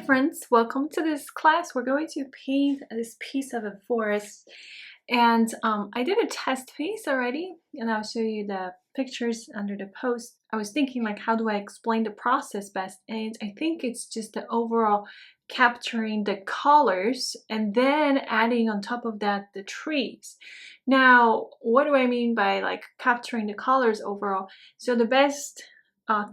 friends, welcome to this class. We're going to paint this piece of a forest, and I did a test piece already, and I'll show you the pictures under the post. I was thinking, like, how do I explain the process best? And I think it's just the overall capturing the colors and then adding on top of that the trees. Now, what do I mean by like capturing the colors overall? So the best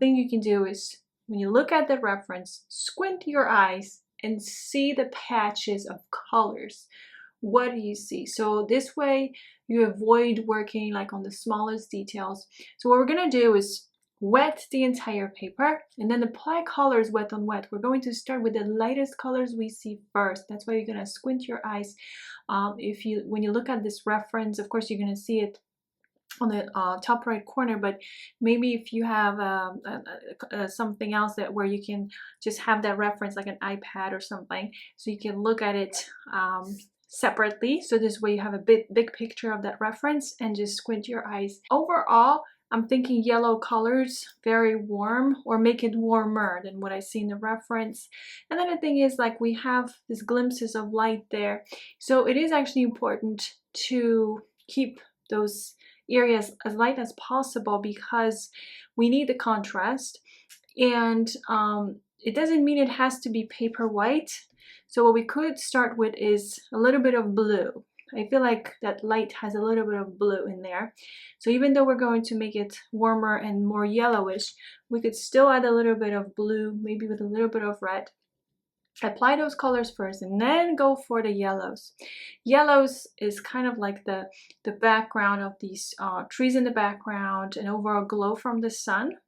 thing you can do is, when you look at the reference, squint your eyes and see the patches of colors. What do you see? So this way you avoid working like on the smallest details. So what we're gonna do is wet the entire paper and then apply colors wet on wet. We're going to start with the lightest colors we see first. That's why you're gonna squint your eyes. When you look at this reference, of course you're gonna see it on the top right corner, but maybe if you have something else that where you can just have that reference like an iPad or something, so you can look at it separately, so this way you have a big picture of that reference and just squint your eyes. Overall, I'm thinking yellow colors, very warm, or make it warmer than what I see in the reference. And then the thing is, like, we have these glimpses of light there, so it is actually important to keep those areas as light as possible because we need the contrast. And it doesn't mean it has to be paper white. So what we could start with is a little bit of blue. I feel like that light has a little bit of blue in there. So even though we're going to make it warmer and more yellowish, we could still add a little bit of blue, maybe with a little bit of red. Apply those colors first and then go for the yellows. Yellows is kind of like the background of these trees in the background and overall glow from the sun.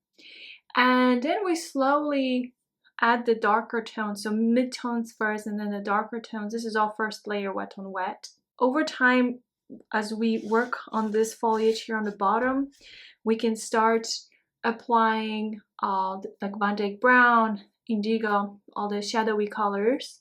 And then we slowly add the darker tones, so mid-tones first and then the darker tones. This is all first layer wet on wet. Over time, as we work on this foliage here on the bottom, we can start applying like Van Dyke brown, indigo, all the shadowy colors.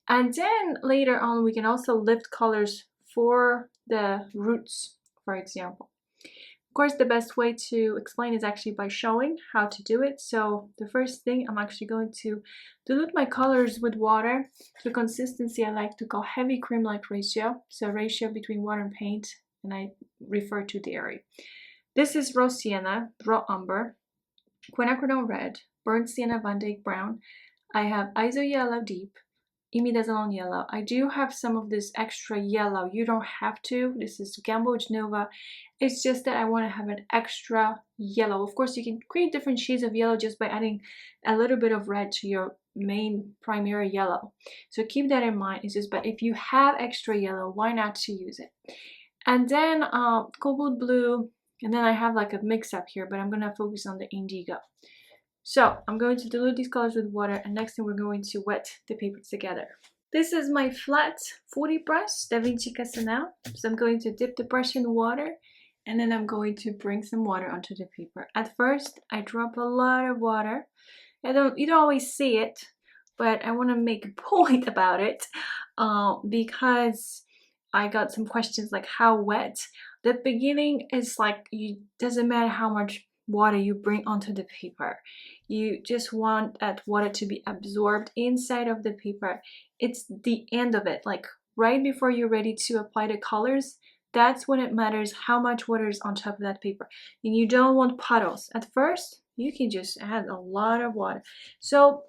And then later on we can also lift colors for the roots, for example. Of course, the best way to explain is actually by showing how to do it. So the first thing, I'm actually going to dilute my colors with water to a consistency I like to call heavy cream-like ratio. So ratio between water and paint, and I refer to dairy. This is raw sienna, raw umber, quinacridone red, burnt sienna, Van Dyke brown. I have iso yellow deep, imidazolone yellow. I do have some of this extra yellow. You don't have to. This is Gamboge Nova. It's just that I want to have an extra yellow. Of course, you can create different shades of yellow just by adding a little bit of red to your main primary yellow. So keep that in mind. It's just, but if you have extra yellow, why not to use it? And then cobalt blue. And then I have like a mix-up here, but I'm going to focus on the indigo. So I'm going to dilute these colors with water, and next thing we're going to wet the paper together. This is my flat 40 brush, Da Vinci Casanel. So I'm going to dip the brush in water, and then I'm going to bring some water onto the paper. At first, I drop a lot of water. You don't always see it, but I want to make a point about it because I got some questions like how wet. The beginning is like, doesn't matter how much water you bring onto the paper. You just want that water to be absorbed inside of the paper. It's the end of it, like right before you're ready to apply the colors. That's when it matters how much water is on top of that paper. And you don't want puddles. At first, you can just add a lot of water. So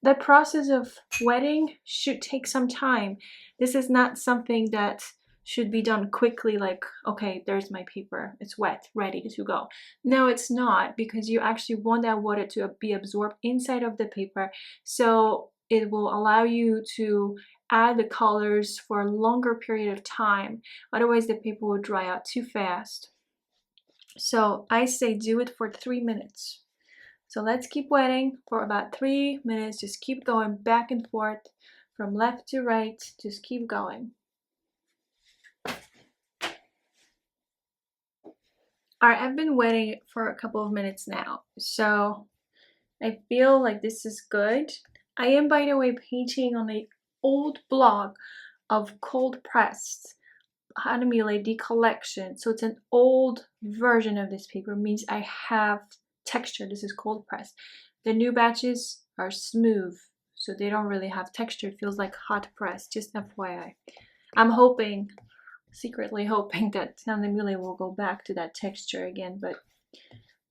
the process of wetting should take some time. This is not something that should be done quickly, like, okay, there's my paper, it's wet, ready to go. No, it's not, because you actually want that water to be absorbed inside of the paper, so it will allow you to add the colors for a longer period of time. Otherwise the paper will dry out too fast. So I say do it for 3 minutes. So let's keep wetting for about 3 minutes. Just keep going back and forth from left to right. Just keep going. Alright, I've been wetting for a couple of minutes now, so I feel like this is good. I am, by the way, painting on an old blog of cold pressed Hanamile, the collection. So it's an old version of this paper, means I have texture. This is cold pressed. The new batches are smooth, so they don't really have texture. It feels like hot press, just FYI. I'm hoping, secretly hoping, that Sound Emule will go back to that texture again, but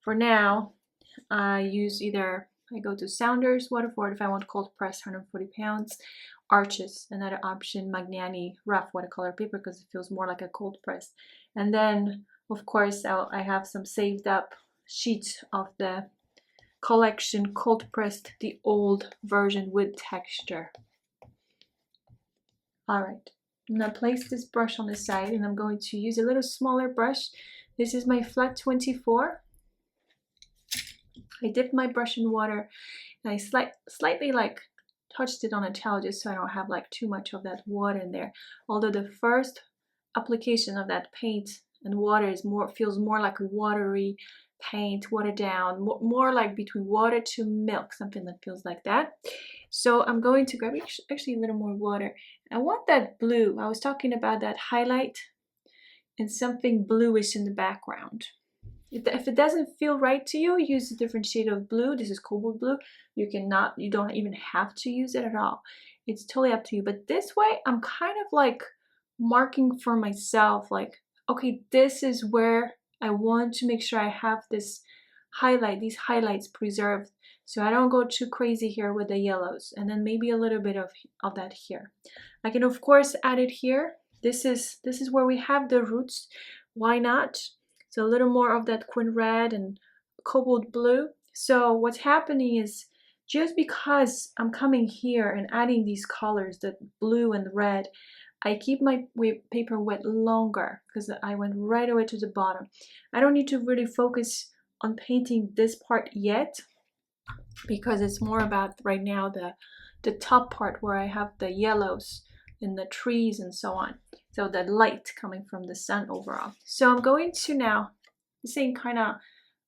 for now I use either, I go to Sounders Waterford if I want cold press 140 pounds, Arches, another option, Magnani rough watercolor paper because it feels more like a cold press, and then of course I have some saved up sheets of the collection cold pressed, the old version with texture. All right, I'm gonna place this brush on the side and I'm going to use a little smaller brush. This is my flat 24. I dipped my brush in water and I slightly like touched it on a towel just so I don't have like too much of that water in there. Although the first application of that paint and water is feels more like a watery paint, watered down, more like between water to milk, something that feels like that. So I'm going to grab actually a little more water. I want that blue. I was talking about that highlight and something bluish in the background. If it doesn't feel right to you, use a different shade of blue. This is cobalt blue. You don't even have to use it at all. It's totally up to you. But this way, I'm kind of like marking for myself, like, okay, this is where I want to make sure I have these highlights preserved, so I don't go too crazy here with the yellows, and then maybe a little bit of that here. I can of course add it here. This is where we have the roots. Why not? So a little more of that quin red and cobalt blue. So what's happening is, just because I'm coming here and adding these colors, the blue and red, I keep my paper wet longer because I went right away to the bottom. I don't need to really focus on painting this part yet because it's more about right now the top part where I have the yellows in the trees and so on. So the light coming from the sun overall. So I'm going to now, the same kind of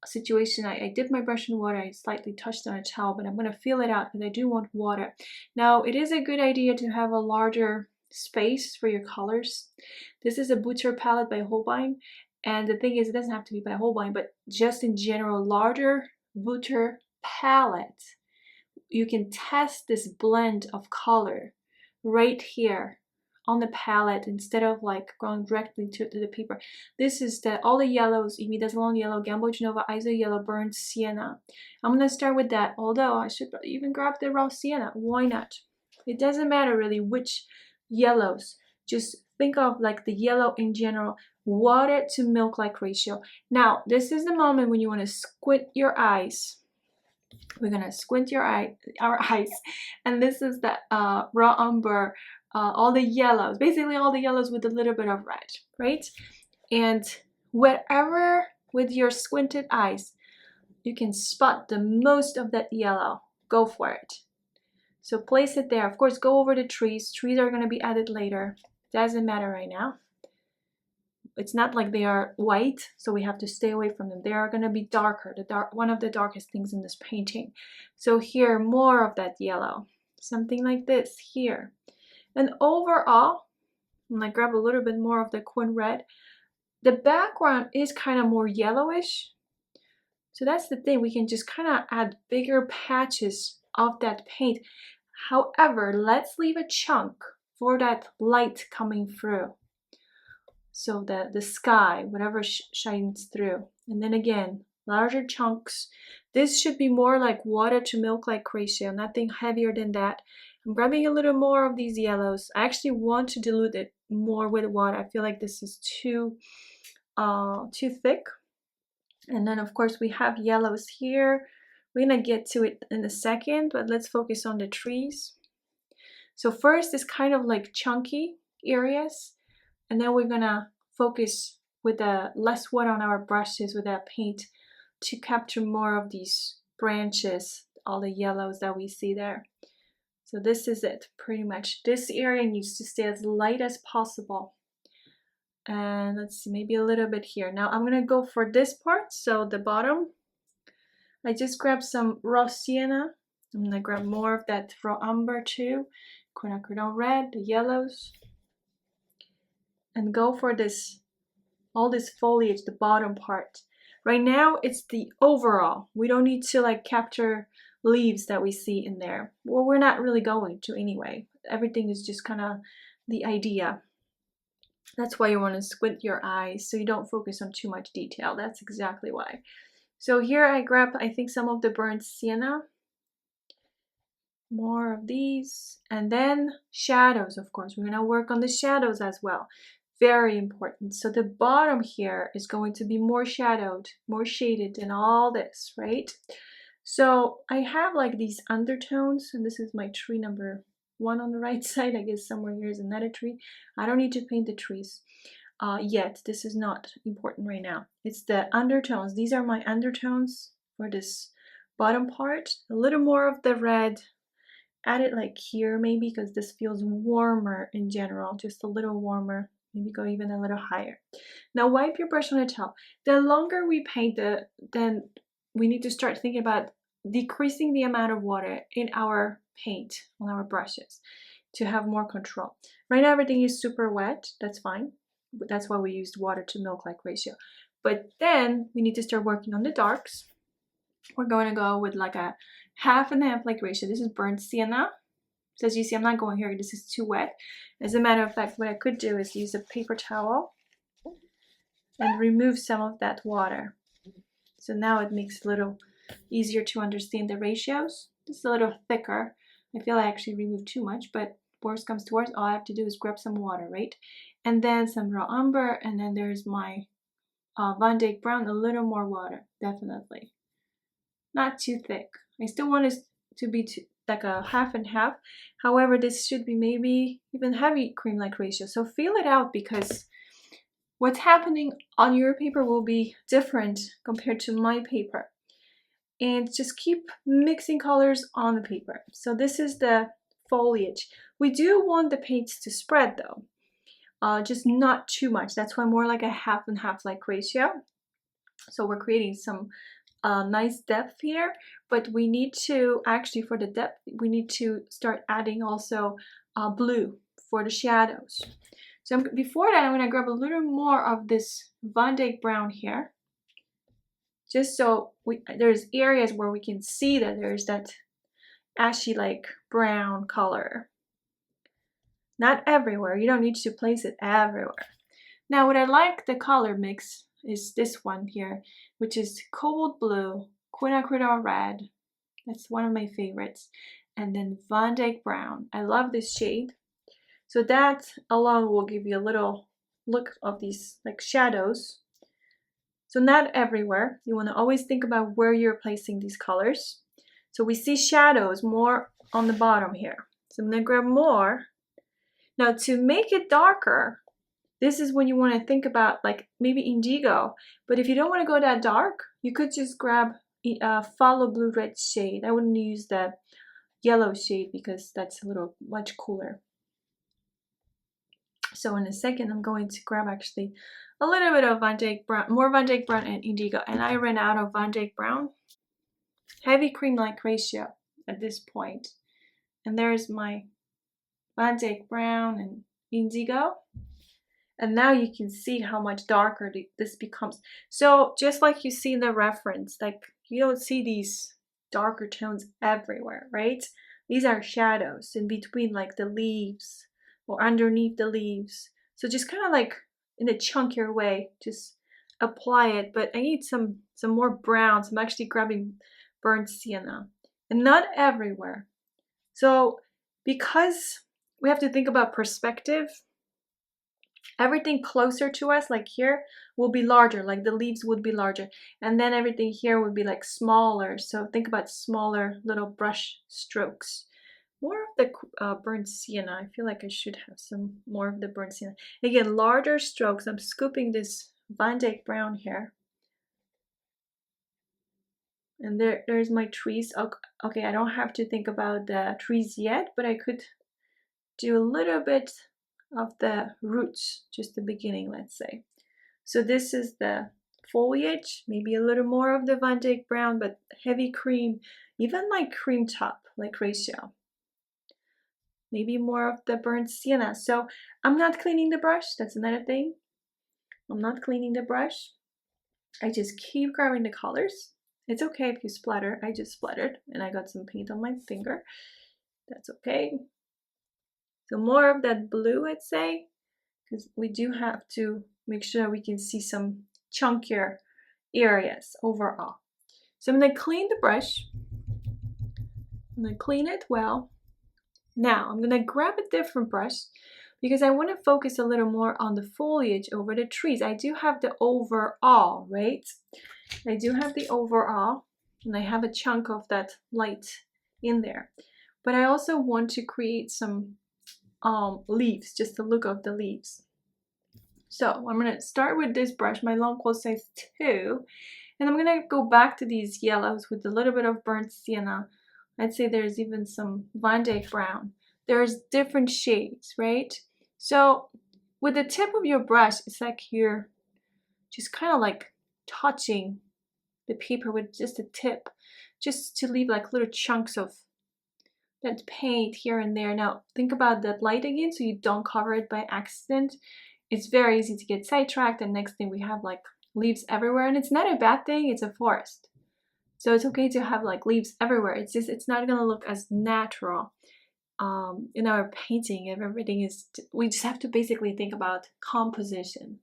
situation. I dipped my brush in water, I slightly touched on a towel, but I'm going to feel it out because I do want water. Now it is a good idea to have a larger space for your colors. This is a Butter palette by Holbein, and the thing is, it doesn't have to be by Holbein, but just in general, larger Butter palette, you can test this blend of color right here on the palette instead of like going directly to the paper. This is all the yellows: Imidazolone yellow, Gambo Genova, Iso yellow, burnt sienna. I'm gonna start with that, although I should even grab the raw sienna. Why not? It doesn't matter really which yellows. Just think of like the yellow in general, water to milk like ratio. Now this is the moment when you want to squint your eyes. We're gonna squint our eyes, and this is the raw umber, all the yellows, basically all the yellows with a little bit of red, right? And wherever with your squinted eyes you can spot the most of that yellow, go for it. So place it there. Of course, go over the trees. Trees are going to be added later. Doesn't matter right now. It's not like they are white, so we have to stay away from them. They are going to be darker, one of the darkest things in this painting. So here, more of that yellow, something like this here. And overall, I'm going to grab a little bit more of the quin red. The background is kind of more yellowish. So that's the thing, we can just kind of add bigger patches of that paint. However, let's leave a chunk for that light coming through. So that the sky, whatever shines through. And then again, larger chunks. This should be more like water to milk like ratio, nothing heavier than that. I'm grabbing a little more of these yellows. I actually want to dilute it more with water. I feel like this is too thick. And then of course we have yellows here. We're gonna get to it in a second, but let's focus on the trees. So first is kind of like chunky areas, and then we're gonna focus with the less water on our brushes with that paint to capture more of these branches, all the yellows that we see there. So this is it, pretty much. This area needs to stay as light as possible. And let's see, maybe a little bit here. Now I'm gonna go for this part, so the bottom. I just grabbed some raw sienna. I'm gonna grab more of that raw umber too, quinacridone red, the yellows, and go for this, all this foliage, the bottom part. Right now it's the overall. We don't need to like capture leaves that we see in there. Well, we're not really going to anyway. Everything is just kind of the idea. That's why you want to squint your eyes so you don't focus on too much detail. That's exactly why. So here I grab, I think, some of the burnt sienna. More of these. And then shadows, of course. We're going to work on the shadows as well. Very important. So the bottom here is going to be more shadowed, more shaded than all this, right? So I have like these undertones, and this is my tree number 1 on the right side. I guess somewhere here is another tree. I don't need to paint the trees yet. This is not important right now. It's the undertones. These are my undertones for this bottom part. A little more of the red. Add it like here maybe, because this feels warmer in general, just a little warmer. Maybe go even a little higher. Now wipe your brush on the top. The longer we paint, then we need to start thinking about decreasing the amount of water in our paint on our brushes to have more control. Right now everything is super wet. That's fine. That's why we used water to milk-like ratio. But then we need to start working on the darks. We're going to go with like a 50/50 like ratio. This is burnt sienna. So as you see, I'm not going here. This is too wet. As a matter of fact, what I could do is use a paper towel and remove some of that water. So now it makes it a little easier to understand the ratios. Just a little thicker. I feel I actually removed too much, but worst comes to worst, all I have to do is grab some water, right? And then some raw umber, and then there's my Van Dyke brown, a little more water, definitely. Not too thick. I still want it to be like a 50/50. However, this should be maybe even heavy cream-like ratio. So feel it out, because what's happening on your paper will be different compared to my paper. And just keep mixing colors on the paper. So this is the foliage. We do want the paints to spread though, just not too much. That's why more like a 50/50 like ratio. So we're creating some nice depth here, but we need to actually, for the depth, we need to start adding also blue for the shadows. So before that, I'm going to grab a little more of this Van Dyke brown here, just so there's areas where we can see that there's that ashy like brown color. Not everywhere. You don't need to place it everywhere. Now what I like the color mix is this one here, which is cobalt blue, quinacridone red. That's one of my favorites. And then Van Dyke brown. I love this shade. So that alone will give you a little look of these like shadows. So not everywhere. You want to always think about where you're placing these colors. So we see shadows more on the bottom here. So I'm going to grab more. Now to make it darker, this is when you want to think about like maybe indigo. But if you don't want to go that dark, you could just grab a follow blue red shade. I wouldn't use the yellow shade because that's a little much cooler. So in a second, I'm going to grab actually a little bit of Van Dyke brown, more Van Dyke brown and indigo. And I ran out of Van Dyke brown. Heavy cream-like ratio at this point. And there's my Van Dyke brown and indigo. And now you can see how much darker this becomes. So just like you see in the reference, like you don't see these darker tones everywhere, right? These are shadows in between like the leaves or underneath the leaves. So just kind of like in a chunkier way, just apply it. But I need some more browns. I'm actually grabbing burnt sienna, and not everywhere. So because we have to think about perspective, everything closer to us, like here, will be larger, like the leaves would be larger. And then everything here would be like smaller. So think about smaller little brush strokes. More of the burnt sienna. I feel like I should have some more of the burnt sienna. Again, larger strokes. I'm scooping this Van Dyke brown here. And there's my trees. Okay, I don't have to think about the trees yet, but I could do a little bit of the roots, just the beginning, let's say. So this is the foliage, maybe a little more of the Van Dyke brown, but heavy cream, even like cream top, like ratio. Maybe more of the burnt sienna. So I'm not cleaning the brush. That's another thing. I'm not cleaning the brush. I just keep grabbing the colors It's okay if you splatter. I just splattered and I got some paint on my finger. That's okay. So more of that blue, I'd say, because we do have to make sure we can see some chunkier areas overall. So I'm going to clean the brush. I'm going to clean it well. Now I'm going to grab a different brush because I want to focus a little more on the foliage over the trees. I do have the overall, right? I do have the overall, and I have a chunk of that light in there. But I also want to create some leaves, just the look of the leaves. So I'm going to start with this brush, my long quote size 2, and I'm going to go back to these yellows with a little bit of burnt sienna. I'd say there's even some Van Dyke brown. There's different shades, right? So with the tip of your brush, it's like you're just kind of like touching the paper with just a tip, just to leave like little chunks of that paint here and there. Now think about that light again, so you don't cover it by accident. It's very easy to get sidetracked, and next thing we have like leaves everywhere, and it's not a bad thing. It's a forest, so it's okay to have like leaves everywhere. It's just, it's not gonna look as natural in our painting. If everything is, we just have to basically think about composition.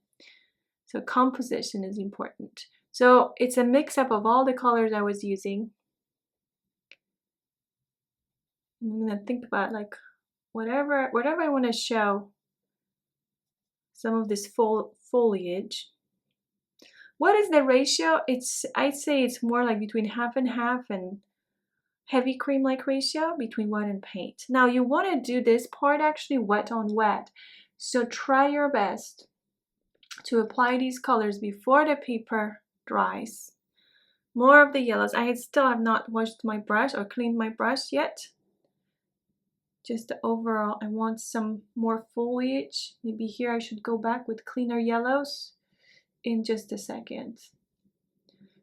So composition is important. So it's a mix-up of all the colors I was using. I'm gonna think about like whatever I want to show some of this foliage. What is the ratio? I'd say it's more like between half and half and heavy cream-like ratio between wet and paint. Now you want to do this part actually wet on wet. So try your best to apply these colors before the paper dries. More of the yellows. I still have not washed my brush or cleaned my brush yet. Just the overall, I want some more foliage. Maybe here I should go back with cleaner yellows in just a second.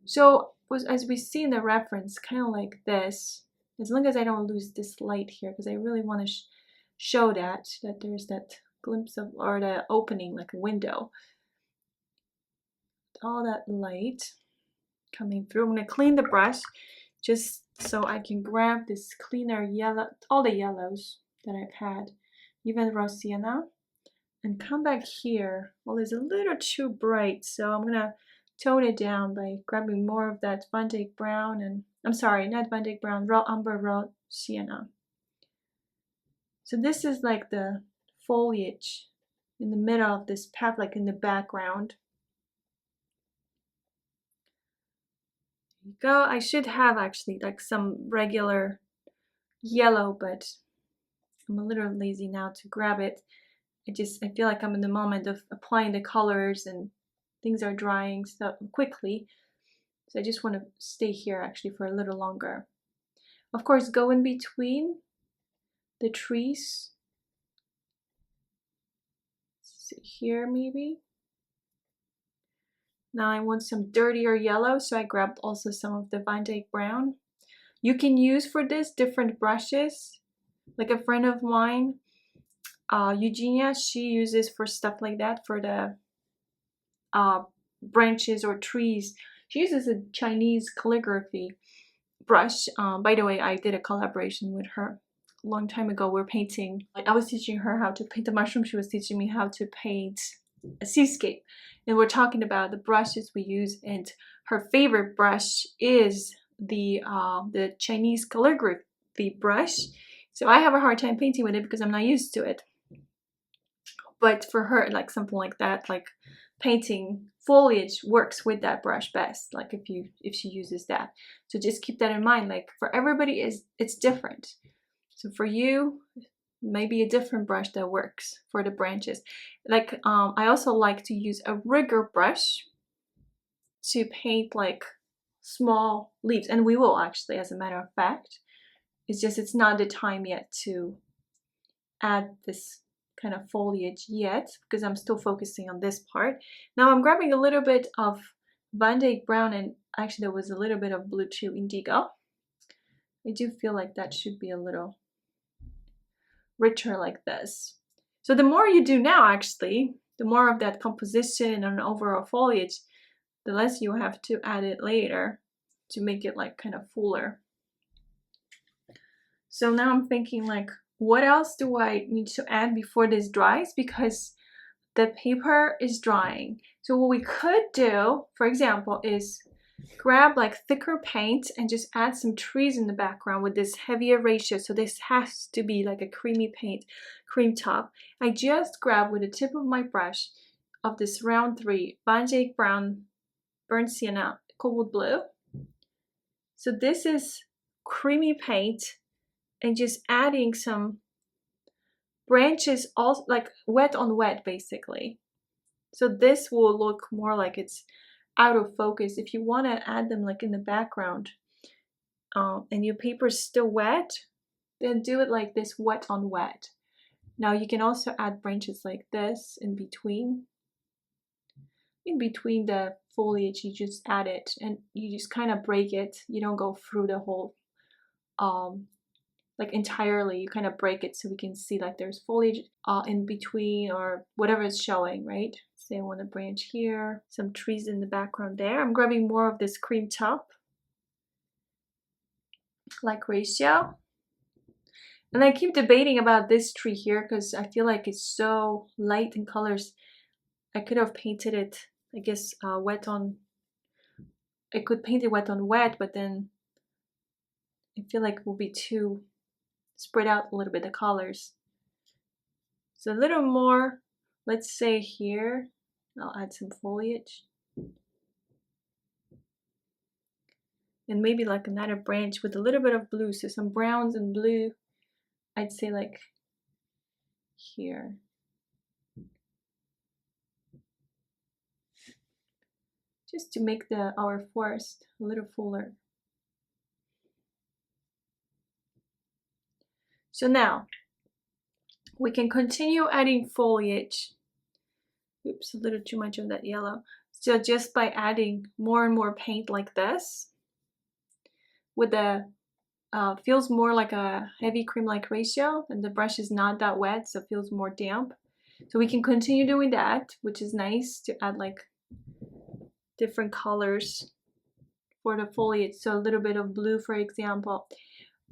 So as we see in the reference, kind of like this, as long as I don't lose this light here, because I really want to show that there's that glimpse of, or the opening, like a window. All that light coming through. I'm going to clean the brush just so I can grab this cleaner yellow, all the yellows that I've had, even raw sienna, and come back here. Well, it's a little too bright, so I'm going to tone it down by grabbing more of that Van Dyke brown, and I'm sorry, not Van Dyke brown, raw umber, raw sienna. So this is like the foliage in the middle of this path, like in the background. There you go. I should have actually like some regular yellow, but I'm a little lazy now to grab it. I feel like I'm in the moment of applying the colors and things are drying so quickly. So I just want to stay here actually for a little longer. Of course, go in between the trees. Let's see here maybe. Now I want some dirtier yellow, so I grabbed also some of the Van Dyke brown. You can use for this different brushes. Like a friend of mine, Eugenia, she uses for stuff like that, for the branches or trees. She uses a Chinese calligraphy brush. By the way, I did a collaboration with her a long time ago. We're painting, I was teaching her how to paint a mushroom. She was teaching me how to paint a seascape. And we're talking about the brushes we use, and her favorite brush is the Chinese calligraphy brush. So I have a hard time painting with it because I'm not used to it. But for her, like something like that, like painting foliage, works with that brush best, like if she uses that. So just keep that in mind. Like for everybody, it's different. So for you, maybe a different brush that works for the branches. Like I also like to use a rigger brush to paint like small leaves, and we will actually, as a matter of fact. It's just, it's not the time yet to add this kind of foliage yet, because I'm still focusing on this part. Now I'm grabbing a little bit of Van Dyke brown, and actually there was a little bit of blue too, indigo. I do feel like that should be a little richer like this. So the more you do now, actually, the more of that composition and overall foliage, the less you have to add it later. to make it like kind of fuller. So now I'm thinking like, what else do I need to add before this dries? Because the paper is drying. So what we could do, for example, is grab like thicker paint and just add some trees in the background with this heavier ratio. So this has to be like a creamy paint, cream top. I just grab with the tip of my brush of this round 3 Van Eyck brown, burnt sienna, cobalt blue. So this is creamy paint and just adding some branches, all like wet on wet basically. So this will look more like it's out of focus. If you want to add them like in the background and your paper is still wet, then do it like this, wet on wet. Now you can also add branches like this in between the foliage. You just add it and you just kind of break it. You don't go through the whole like entirely. You kind of break it so we can see like there's foliage in between or whatever is showing, right? Say I want a branch here, some trees in the background there. I'm grabbing more of this cream top like ratio. And I keep debating about this tree here because I feel like it's so light in colors. I could have painted it, I guess, wet on, I could paint it wet on wet, but then I feel like it will be too spread out a little bit, the colors. So a little more, let's say here, I'll add some foliage. And maybe like another branch with a little bit of blue, so some browns and blue, I'd say like here. Just to make our forest a little fuller. So now we can continue adding foliage. Oops, a little too much of that yellow. So just by adding more and more paint like this, with the feels more like a heavy cream-like ratio, and the brush is not that wet, so it feels more damp. So we can continue doing that, which is nice to add like different colors for the foliage. So a little bit of blue, for example.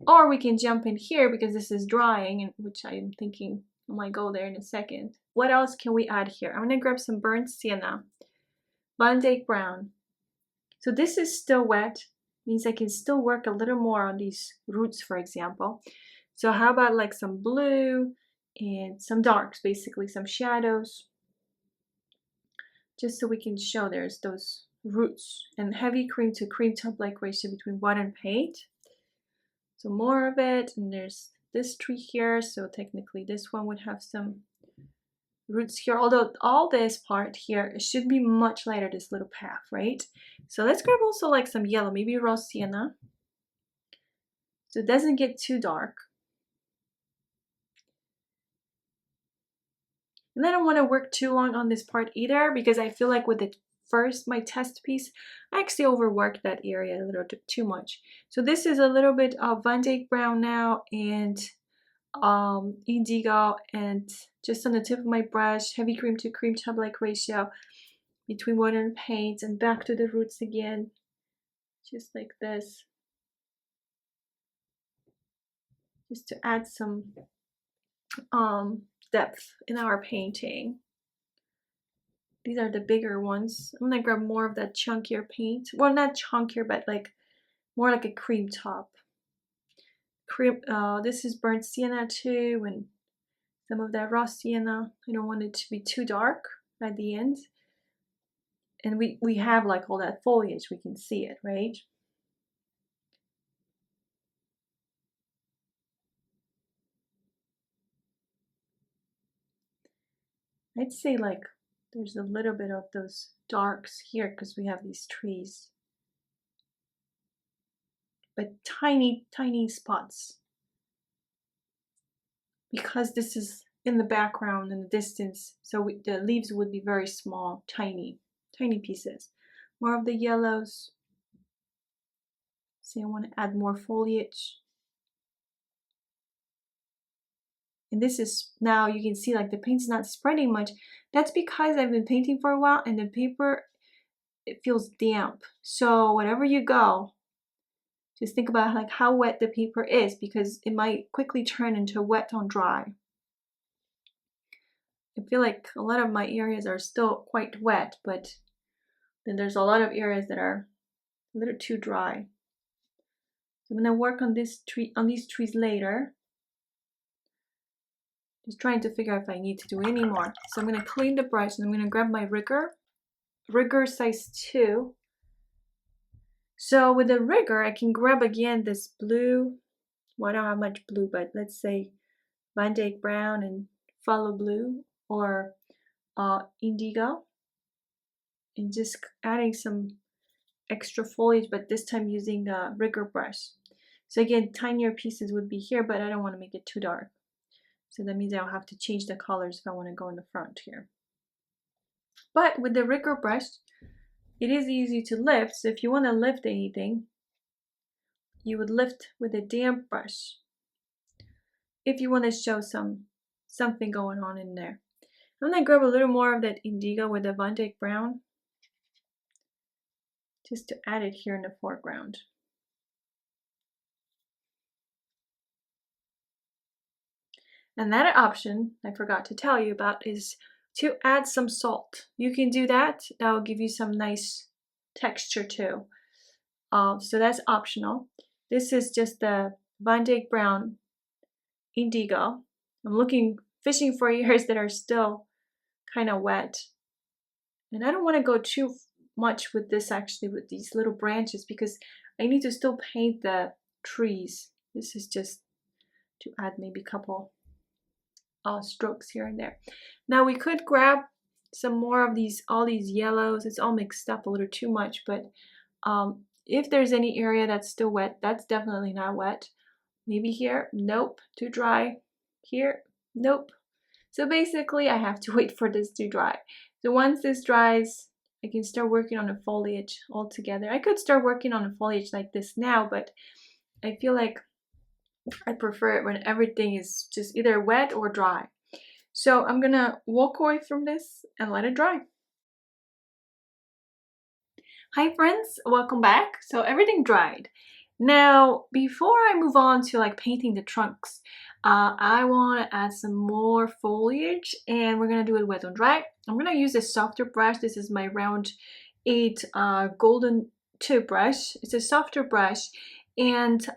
Or we can jump in here because this is drying, and which I'm thinking I might go there in a second. What else can we add here? I'm gonna grab some burnt sienna, Van Eyck brown. So this is still wet, means I can still work a little more on these roots, for example. So how about like some blue and some darks, basically some shadows, just so we can show there's those roots, and heavy cream to cream top like ratio between water and paint. So more of it, and there's this tree here, so technically this one would have some roots here, although all this part here should be much lighter, this little path, right? So let's grab also like some yellow, maybe raw sienna, so it doesn't get too dark. And I don't want to work too long on this part either, because I feel like with my test piece, I actually overworked that area a little too much. So this is a little bit of Van Eyck brown now, and indigo, and just on the tip of my brush, heavy cream to cream top like ratio between water and paint, and back to the roots again, just like this, just to add some depth in our painting. These are the bigger ones. I'm gonna grab more of that chunkier paint. Well, not chunkier, but like more like a cream top. This is burnt sienna too, and some of that raw sienna. I don't want it to be too dark at the end. And we have like all that foliage, we can see it, right? I'd say like there's a little bit of those darks here because we have these trees, but tiny spots, because this is in the background in the distance, so the leaves would be very small, tiny pieces. More of the yellows. See, I want to add more foliage. And this is, now you can see like the paint's not spreading much. That's because I've been painting for a while and the paper, it feels damp. So wherever you go, Just think about like how wet the paper is, because it might quickly turn into wet on dry. I feel like a lot of my areas are still quite wet, but then there's a lot of areas that are a little too dry. So I'm gonna work on these trees later. Just trying to figure out if I need to do any more. So I'm gonna clean the brush and I'm gonna grab my rigger size 2. So with the rigger, I can grab again this blue. Well, I don't have much blue, but let's say Van Dyke brown and phthalo blue, or indigo, and just adding some extra foliage, but this time using a rigger brush. So again, tinier pieces would be here, but I don't want to make it too dark. So that means I'll have to change the colors if I want to go in the front here. But with the rigger brush, it is easy to lift. So if you want to lift anything, you would lift with a damp brush. If you want to show something going on in there. I'm gonna grab a little more of that indigo with the Van Dyke brown, just to add it here in the foreground. Another option I forgot to tell you about is to add some salt. You can do that. That will give you some nice texture too. So that's optional. This is just the Van Dyke brown indigo. I'm fishing for areas that are still kind of wet. And I don't want to go too much with this, actually, with these little branches, because I need to still paint the trees. This is just to add maybe a couple strokes here and there. Now we could grab some more of all these yellows. It's all mixed up a little too much, but if there's any area that's still wet, that's definitely not wet. Maybe here, nope, too dry. Here, nope. So basically I have to wait for this to dry. So once this dries, I can start working on the foliage altogether. I could start working on the foliage like this now, but I feel like I prefer it when everything is just either wet or dry. So I'm gonna walk away from this and let it dry. Hi friends, welcome back. So everything dried. Now, before I move on to like painting the trunks, I want to add some more foliage, and we're gonna do it wet on dry. I'm gonna use a softer brush. This is my round 8 golden tube brush. It's a softer brush, and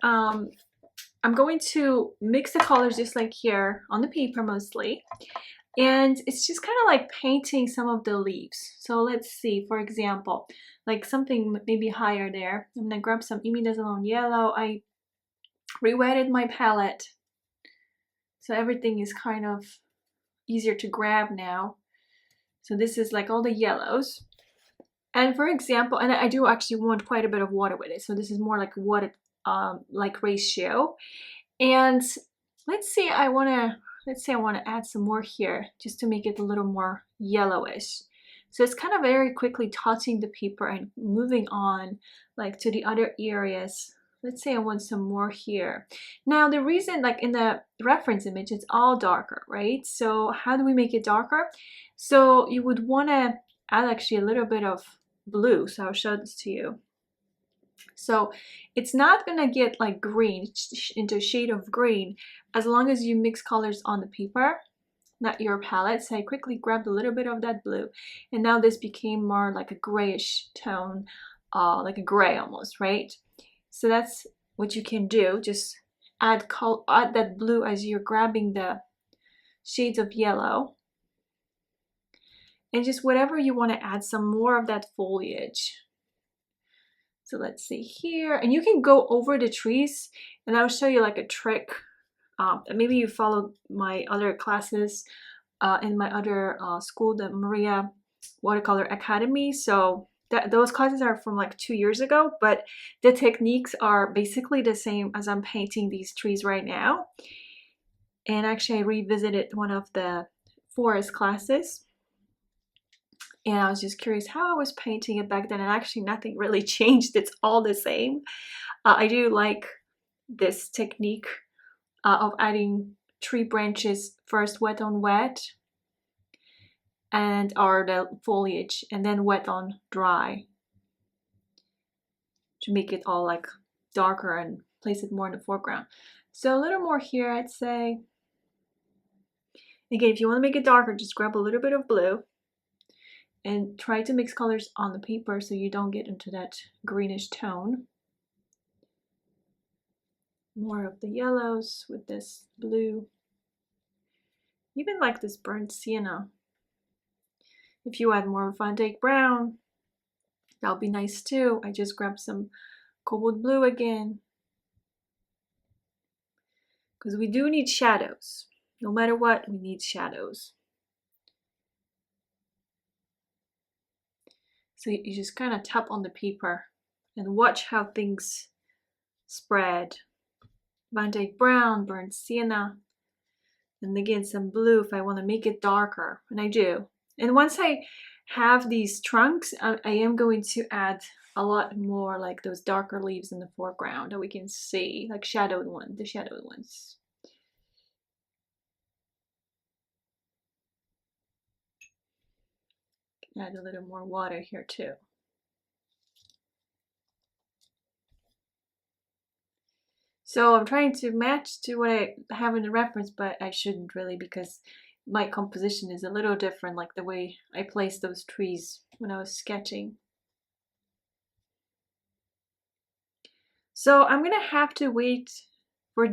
I'm going to mix the colors just like here on the paper mostly. And it's just kind of like painting some of the leaves. So let's see, for example, like something maybe higher there. I'm gonna grab some imidazolone yellow. I re-wetted my palette, so everything is kind of easier to grab now. So this is like all the yellows. And for example, and I do actually want quite a bit of water with it. So this is more like water like ratio. And let's say I want to add some more here just to make it a little more yellowish. So it's kind of very quickly touching the paper and moving on like to the other areas. Let's say I want some more here. Now the reason, like in the reference image, it's all darker, right? So how do we make it darker? So you would want to add actually a little bit of blue. So I'll show this to you. So it's not gonna get like green into a shade of green as long as you mix colors on the paper, not your palette. So I quickly grabbed a little bit of that blue, and now this became more like a grayish tone, like a gray almost, right? So that's what you can do. Just add that blue as you're grabbing the shades of yellow, and just whatever you want to add some more of that foliage. So let's see here, and you can go over the trees, and I'll show you like a trick. Maybe you followed my other classes in my other school, the Maria Watercolor Academy. So those classes are from like 2 years ago, but the techniques are basically the same as I'm painting these trees right now. And actually I revisited one of the forest classes, and I was just curious how I was painting it back then, and actually nothing really changed. It's all the same. I do like this technique of adding tree branches first wet on wet, or the foliage, and then wet on dry to make it all like darker and place it more in the foreground. So a little more here, I'd say. Again, if you want to make it darker, just grab a little bit of blue and try to mix colors on the paper so you don't get into that greenish tone. More of the yellows with this blue. Even like this burnt sienna. If you add more Van Dyke brown, that'll be nice too. I just grabbed some cobalt blue again. Because we do need shadows. No matter what, we need shadows. So you just kind of tap on the paper and watch how things spread. Van Dyke brown, burnt sienna, and again some blue if I want to make it darker, and I do. And once I have these trunks, I am going to add a lot more like those darker leaves in the foreground that we can see, like the shadowed ones. Add a little more water here too. So I'm trying to match to what I have in the reference, but I shouldn't really because my composition is a little different, like the way I placed those trees when I was sketching. So I'm gonna have to wait for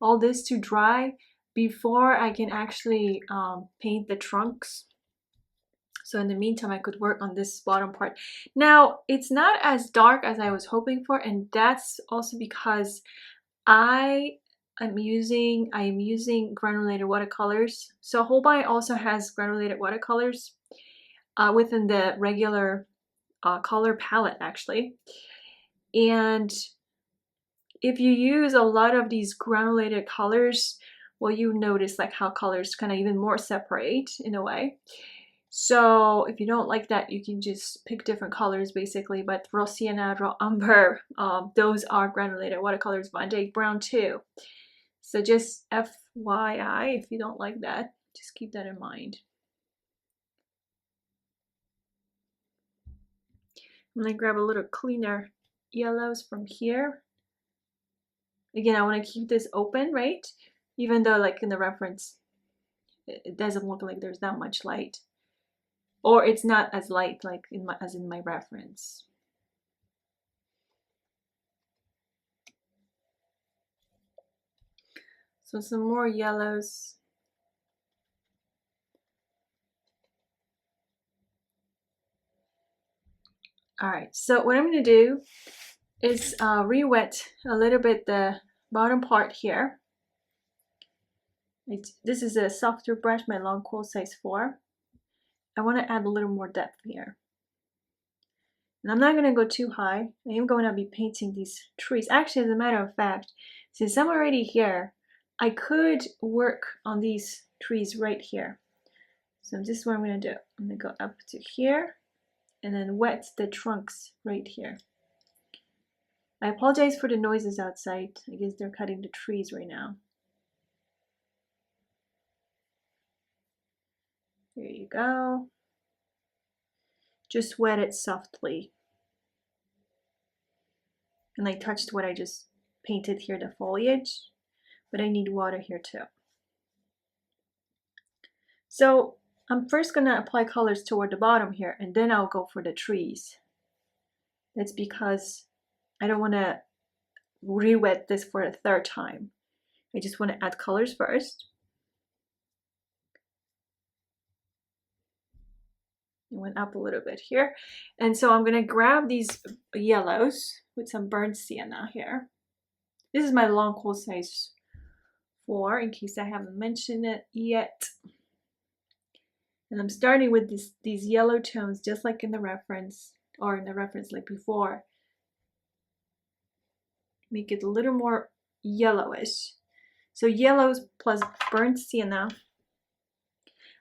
all this to dry before I can actually paint the trunks. So in the meantime, I could work on this bottom part. Now, it's not as dark as I was hoping for, and that's also because I am using granulated watercolors. So Holbein also has granulated watercolors within the regular color palette, actually. And if you use a lot of these granulated colors, well, you notice like how colors kind of even more separate in a way. So if you don't like that, you can just pick different colors basically, but raw sienna, raw umber, those are granulated watercolors, Van Dyke brown too. So just FYI, if you don't like that, just keep that in mind. I'm gonna grab a little cleaner yellows from here. Again, I want to keep this open, right? Even though like in the reference, it doesn't look like there's that much light. Or it's not as light like as in my reference. So some more yellows. All right, so what I'm gonna do is re-wet a little bit the bottom part here. This is a softer brush, my long quill size 4. I want to add a little more depth here. And I'm not going to go too high. I am going to be painting these trees. Actually, as a matter of fact, since I'm already here, I could work on these trees right here. So this is what I'm going to do. I'm going to go up to here and then wet the trunks right here. I apologize for the noises outside. I guess they're cutting the trees right now. There you go. Just wet it softly. And I touched what I just painted here, the foliage, but I need water here too. So I'm first gonna apply colors toward the bottom here, and then I'll go for the trees. That's because I don't wanna re-wet this for a third time. I just wanna add colors first. It went up a little bit here. And so I'm gonna grab these yellows with some burnt sienna here. This is my long quill size 4 in case I haven't mentioned it yet. And I'm starting with these yellow tones just like in the reference, or in the reference like before. Make it a little more yellowish. So yellows plus burnt sienna.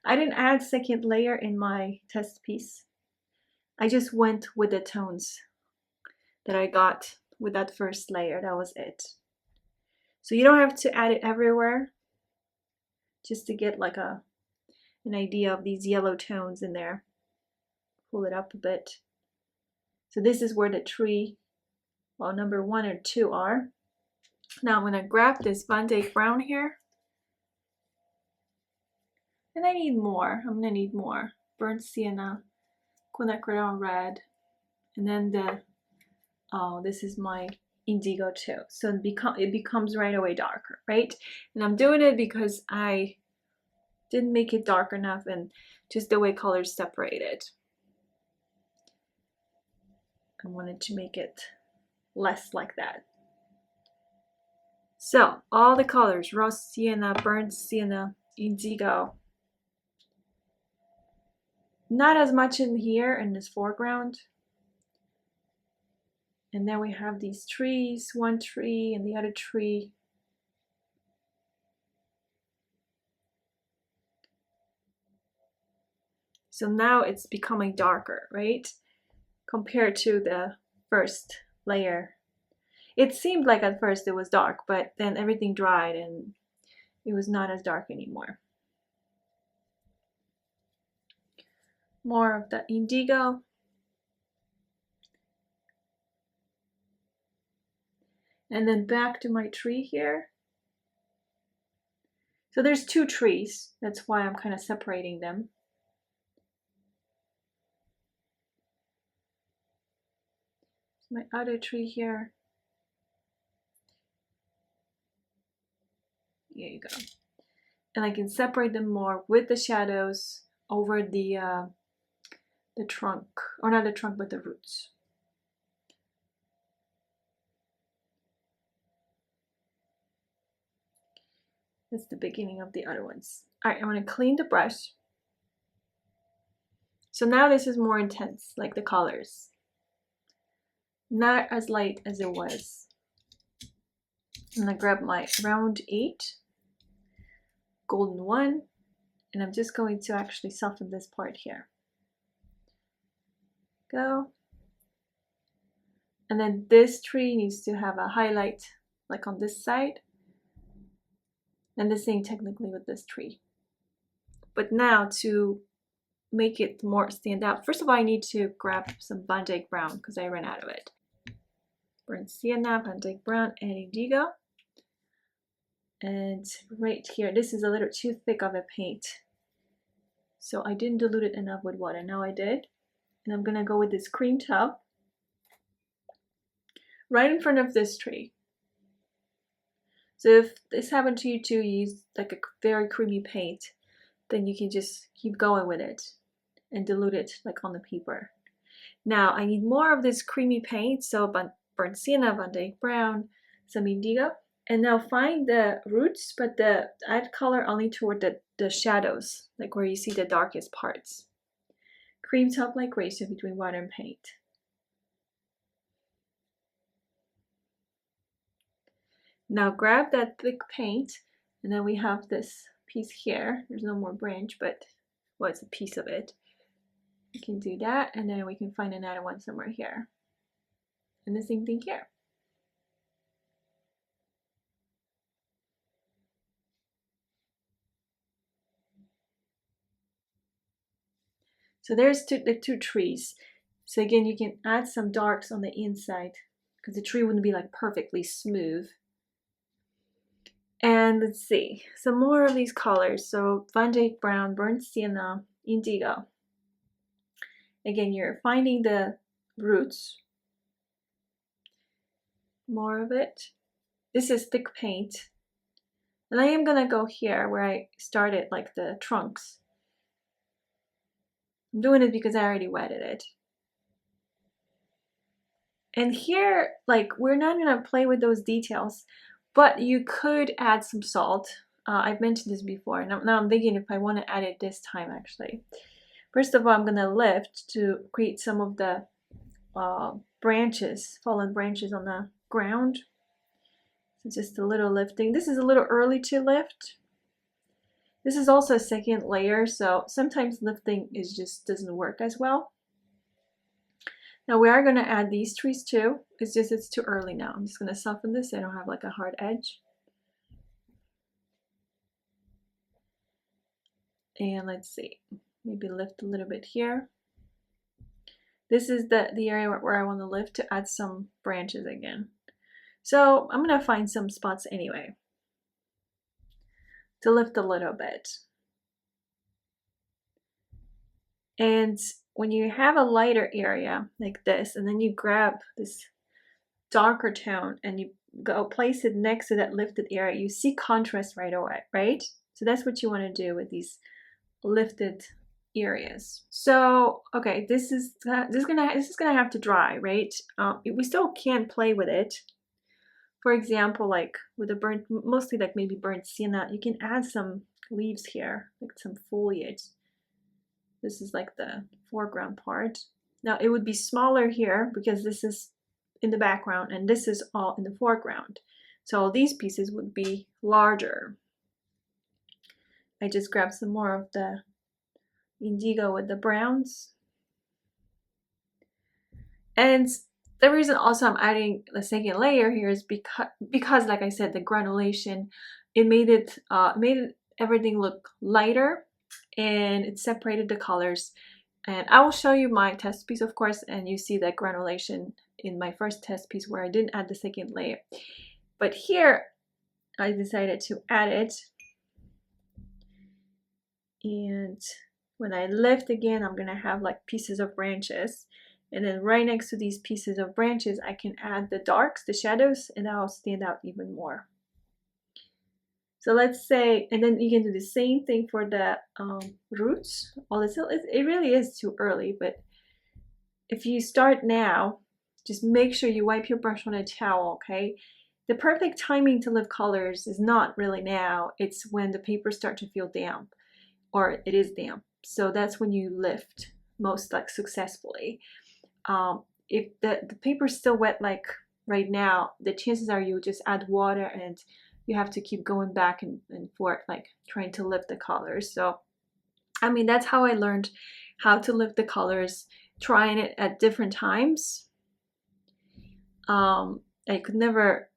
I didn't add second layer in my test piece. I just went with the tones that I got with that first layer. That was it. So you don't have to add it everywhere, just to get like an idea of these yellow tones in there. Pull it up a bit. So this is where the tree well, number 1 or 2 are. Now I'm gonna grab this Van Dyke brown here. And I need more. I'm gonna need more. Burnt sienna, quinacridone red, and then this is my indigo too. So it becomes right away darker, right? And I'm doing it because I didn't make it dark enough and just the way colors separated. I wanted to make it less like that. So all the colors, raw sienna, burnt sienna, indigo. Not as much in here in this foreground. And then we have these trees, one tree and the other tree. So now it's becoming darker, right? Compared to the first layer. It seemed like at first it was dark, but then everything dried and it was not as dark anymore. More of the indigo. And then back to my tree here. So there's 2 trees. That's why I'm kind of separating them. My other tree here. There you go. And I can separate them more with the shadows over the trunk, or not the trunk, but the roots. That's the beginning of the other ones. All right, I'm gonna clean the brush. So now this is more intense, like the colors. Not as light as it was. I'm gonna grab my round 8, golden 1, and I'm just going to actually soften this part here. Go. And then this tree needs to have a highlight like on this side. And the same technically with this tree. But now to make it more stand out, first of all, I need to grab some Van Dyke brown because I ran out of it. Burnt sienna, Van Dyke brown, and indigo. And right here, this is a little too thick of a paint. So I didn't dilute it enough with water. Now I did. And I'm gonna go with this cream tub right in front of this tree. So if this happened to you too, you use like a very creamy paint, then you can just keep going with it and dilute it like on the paper. Now I need more of this creamy paint, so burnt sienna, Van Dyke brown, some indigo, and now find the roots, but add color only toward the shadows, like where you see the darkest parts. Cream top like ratio between water and paint. Now grab that thick paint, and then we have this piece here. There's no more branch, but well, it's a piece of it. We can do that, and then we can find another one somewhere here. And the same thing here. So there's the 2 trees. So again, you can add some darks on the inside because the tree wouldn't be like perfectly smooth. And let's see, some more of these colors. So Van Dyke brown, burnt sienna, indigo. Again, you're finding the roots. More of it. This is thick paint. And I am gonna go here where I started, like the trunks. I'm doing it because I already wetted it. And here, like, we're not gonna play with those details, but you could add some salt. I've mentioned this before. Now I'm thinking if I want to add it this time, actually. First of all, I'm gonna lift to create some of the branches, fallen branches on the ground. So just a little lifting. This is a little early to lift. This is also a second layer, so sometimes lifting just doesn't work as well. Now we are going to add these trees too. It's just it's too early now. I'm just going to soften this so I don't have like a hard edge. And let's see, maybe lift a little bit here. This is the area where I want to lift to add some branches again. So I'm gonna find some spots anyway to lift a little bit. And when you have a lighter area like this, and then you grab this darker tone and you go place it next to that lifted area, you see contrast right away, right? So that's what you want to do with these lifted areas. So okay, this is gonna have to dry, right? We still can play with it. For example, like with a burnt, mostly like maybe burnt sienna, you can add some leaves here, like some foliage. This is like the foreground part. Now it would be smaller here because this is in the background and this is all in the foreground. So these pieces would be larger. I just grabbed some more of the indigo with the browns. And the reason also I'm adding the second layer here is because like I said, the granulation, it made everything look lighter and it separated the colors. And I will show you my test piece, of course, and you see that granulation in my first test piece where I didn't add the second layer. But here I decided to add it. And when I lift again, I'm gonna have like pieces of branches. And then right next to these pieces of branches, I can add the darks, the shadows, and that'll stand out even more. So let's say, and then you can do the same thing for the roots. Although it really is too early, but if you start now, just make sure you wipe your brush on a towel, okay? The perfect timing to lift colors is not really now. It's when the papers start to feel damp, or it is damp. So that's when you lift most like successfully. If the paper is still wet like right now, the chances are you just add water and you have to keep going back and forth like trying to lift the colors. So I mean, that's how I learned how to lift the colors, trying it at different times. I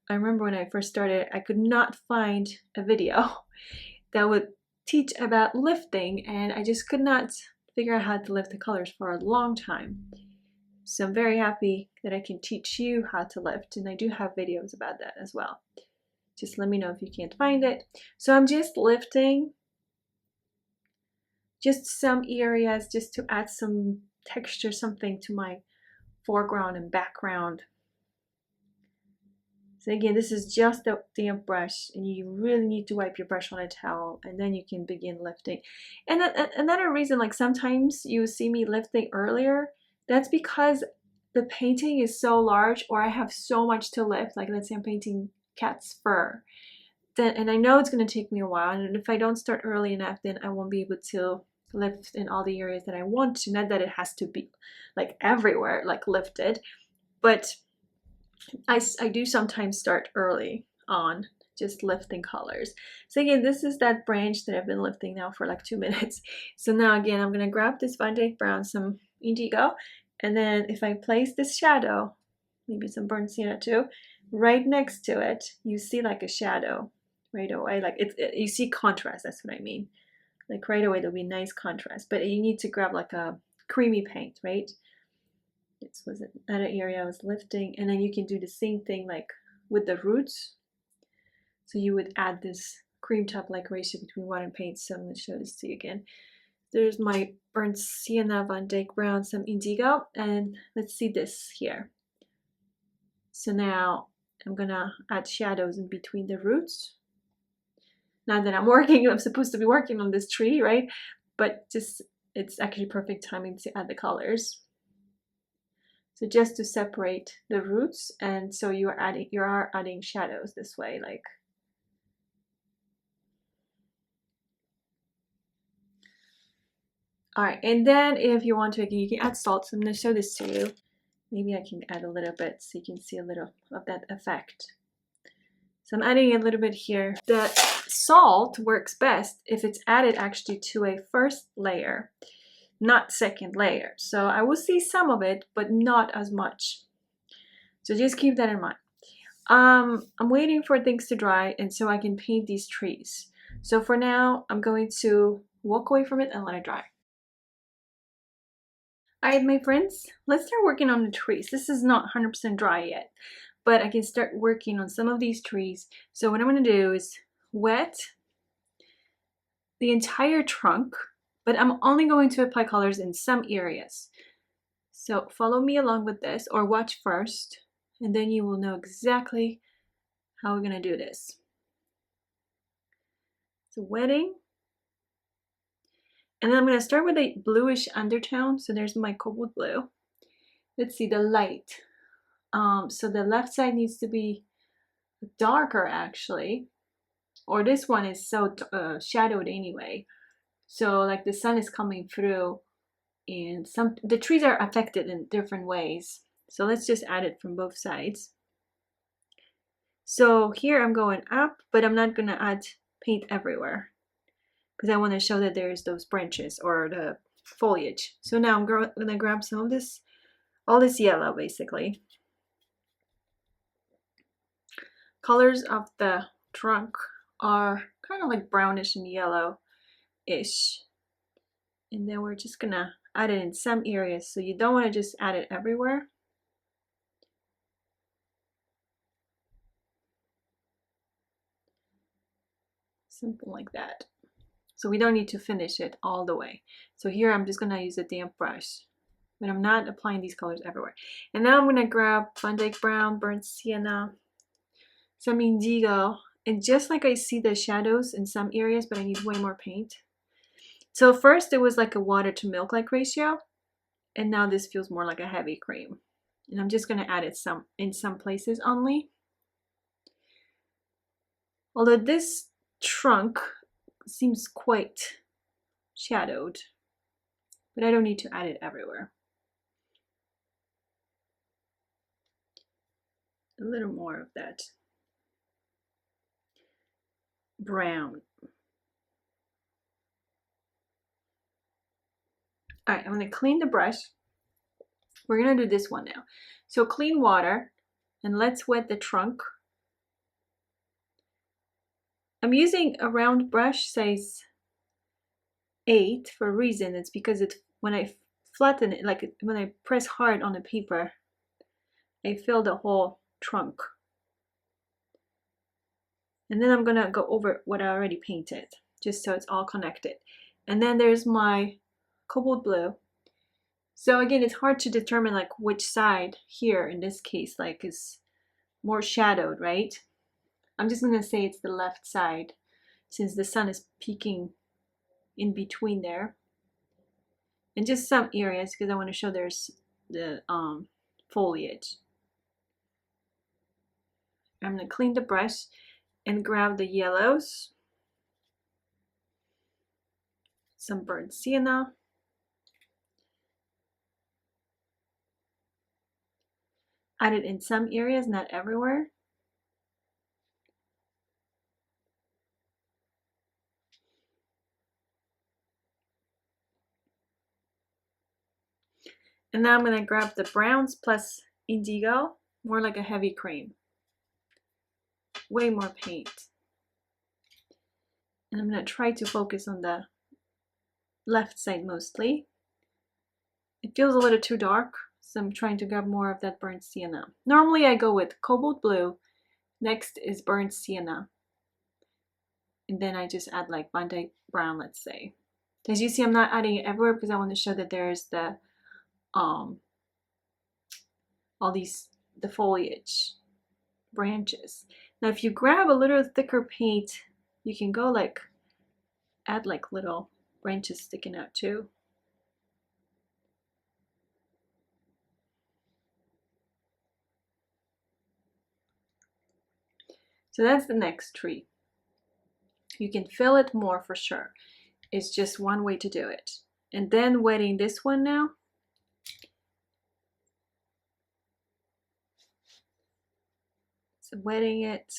remember when I first started, I could not find a video that would teach about lifting, and I just could not figure out how to lift the colors for a long time. So I'm very happy that I can teach you how to lift, and I do have videos about that as well. Just let me know if you can't find it. So I'm just lifting just some areas just to add some texture, something to my foreground and background. So again, this is just a damp brush, and you really need to wipe your brush on a towel, and then you can begin lifting. And another reason, like sometimes you see me lifting earlier, that's because the painting is so large, or I have so much to lift. Like let's say I'm painting cat's fur, and I know it's going to take me a while, and if I don't start early enough, then I won't be able to lift in all the areas that I want to. Not that it has to be like everywhere like lifted, but I do sometimes start early on just lifting colors. So again, this is that branch that I've been lifting now for like 2 minutes. So now again, I'm going to grab this Van Dyke Brown, some indigo, and then if I place this shadow, maybe some burnt sienna too, right next to it, you see like a shadow right away. Like you see contrast, that's what I mean. Like right away, there'll be nice contrast, but you need to grab like a creamy paint, right? This was another area I was lifting, and then you can do the same thing like with the roots. So you would add this cream top like ratio between water and paint. So I'm going to show this to you again. There's my burnt sienna, Van Dyke Brown, some indigo, and let's see this here. So now I'm gonna add shadows in between the roots. Now that I'm supposed to be working on this tree, right? But just it's actually perfect timing to add the colors. So just to separate the roots, and so you are adding shadows this way, like. All right, and then if you want to, you can add salt. So I'm going to show this to you. Maybe I can add a little bit so you can see a little of that effect. So I'm adding a little bit here. The salt works best if it's added actually to a first layer, not second layer. So I will see some of it, but not as much. So just keep that in mind. I'm waiting for things to dry, and so I can paint these trees. So for now, I'm going to walk away from it and let it dry. Alright, my friends, let's start working on the trees. This is not 100% dry yet, but I can start working on some of these trees. So what I'm going to do is wet the entire trunk, but I'm only going to apply colors in some areas. So follow me along with this, or watch first, and then you will know exactly how we're going to do this. So wetting. And then I'm going to start with a bluish undertone. So there's my cobalt blue. Let's see the light. So the left side needs to be darker actually, or this one is so shadowed anyway. So like the sun is coming through, and the trees are affected in different ways. So let's just add it from both sides. So here I'm going up, but I'm not going to add paint everywhere because I want to show that there's those branches or the foliage. So now I'm going to grab some of this, all this yellow basically. Colors of the trunk are kind of like brownish and yellow-ish. And then we're just gonna add it in some areas. So you don't want to just add it everywhere. Something like that. So we don't need to finish it all the way. So here I'm just gonna use a damp brush, but I'm not applying these colors everywhere. And now I'm gonna grab Van Dyke Brown, Burnt Sienna, some Indigo, and just like I see the shadows in some areas, but I need way more paint. So first it was like a water to milk like ratio, and now this feels more like a heavy cream. And I'm just gonna add it in some places only. Although this trunk seems quite shadowed, but I don't need to add it everywhere. A little more of that brown. All right, I'm gonna clean the brush. We're gonna do this one now. So clean water, and let's wet the trunk. I'm using a round brush size 8 for a reason. It's because when I flatten it, like when I press hard on the paper, I fill the whole trunk. And then I'm gonna go over what I already painted, just so it's all connected. And then there's my cobalt blue. So again, it's hard to determine like which side here in this case like is more shadowed, right? I'm just gonna say it's the left side since the sun is peeking in between there. And just some areas because I want to show there's the foliage. I'm gonna clean the brush and grab the yellows, some burnt sienna, add it in some areas, not everywhere. And now I'm going to grab the browns plus indigo, more like a heavy cream. Way more paint. And I'm going to try to focus on the left side mostly. It feels a little too dark, so I'm trying to grab more of that burnt sienna. Normally I go with cobalt blue, next is burnt sienna, and then I just add like Van Dyke brown, let's say. As you see, I'm not adding it everywhere because I want to show that there's the the foliage branches. Now if you grab a little thicker paint, you can go like add like little branches sticking out too. So that's the next tree. You can fill it more for sure. It's just one way to do it. And then wetting this one now. So wetting it